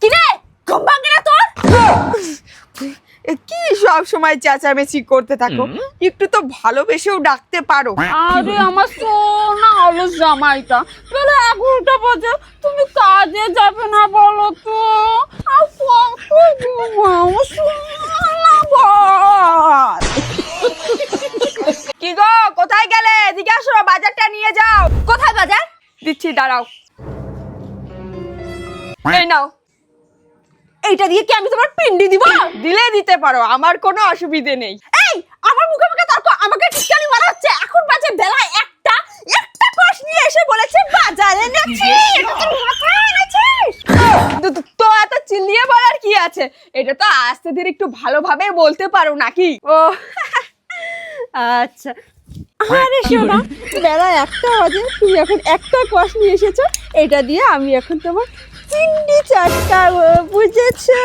কিরে ঘুম ভাঙে না তোর? কি সব সময় চেঁচামেচি করতে থাকো? একটু তো ভালোবেসেও ডাকতে পারো। আরে আমার সোনা অলস জামাইটা, বেলা 11টা বাজে, তুমি কাজে যাবে না বলো তো? আর কত ঘুমাও সোনা বল। কি গো, কোথায় গেলে? এদিকে আসো, বাজারটা নিয়ে যাও। কোথায় বাজার? দিচ্ছি, দাঁড়াও। এই নাও। এইটা দিয়ে কি আমি তোমার পিন্ডি দিব? দিলে দিতে পারো, আমার কোনো অসুবিধে নেই। এই আমার মুখে মুখে তর্ক, আমাকে টিটকানি মারা হচ্ছে। এখন বাজে বেলা 1টা, একটা কোষ নিয়ে এসে বলেছে বাজারে এনেছি। এটা তোর মাথায় এনেছিস? তো এত চিল্লিয়ে বলার কি আছে? এটা তো আস্তে ধীরে একটু ভালোভাবে বলতে পারো নাকি? ও আচ্ছা। আরে শোনা, বেলা 1টা বাজে, তুমি এখন একটা কোষ নিয়ে এসেছো, এটা দিয়ে আমি এখন তোমার পিন্ডি চটকাবো, বুঝেছো?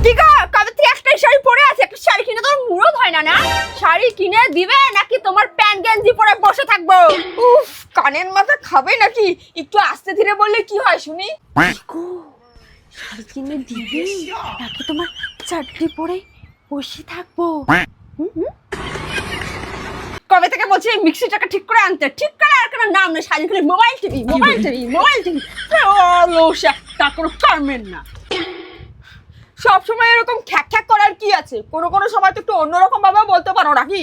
কি গো, কবে থেকে একটাই শাড়ি পরে আছে? একটা শাড়ি কিনে তোমার মুরদ হয় না? না শাড়ি কিনে দিবে নাকি তোমার প্যান্ট গেঞ্জি পরে বসে থাকবো? উফ, কানের মাথা খাবে নাকি? একটু আস্তে ধীরে বললে কি হয় শুনি? শাড়ি কিনে দিবে নাকি তোমার চাকরি পরে বসে থাকবো? কবে থেকে বলছি এই মিক্সিটাকে ঠিক করে আনতে? ঠিক করে আর কোনো নাম নেই, শাড়ি খুলে mobile TV mobile TV mobile TV. লোসা, তা কোনো কারমেন না। সব সময় এরকম খ্যাক খ্যাক করার কি আছে? কোনো কোনো সময় তো একটু অন্যরকম ভাবে বলতে পারো নাকি?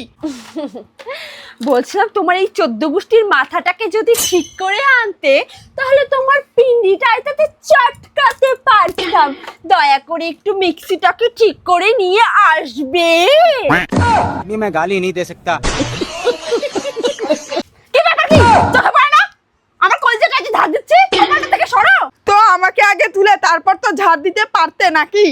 বলছিলাম তোমার এই 14 গোষ্ঠীর মাথাটাকে যদি ঠিক করে আনতে, তাহলে তোমার পিন্ডিটা এটাতে চটকাতে পারতাম। দয়া করে একটু মিক্সিটাকে ঠিক করে নিয়ে আসবে। अभी मैं गाली नहीं दे सकता। কি ব্যাপার কি? চোখে পড়ে না? আমার কলেজে কাজে ধার দিচ্ছি, কপালটা থেকে সরো। তো আমাকে আগে তুলে তারপর তো ঝাড় দিতে পারতে নাকি?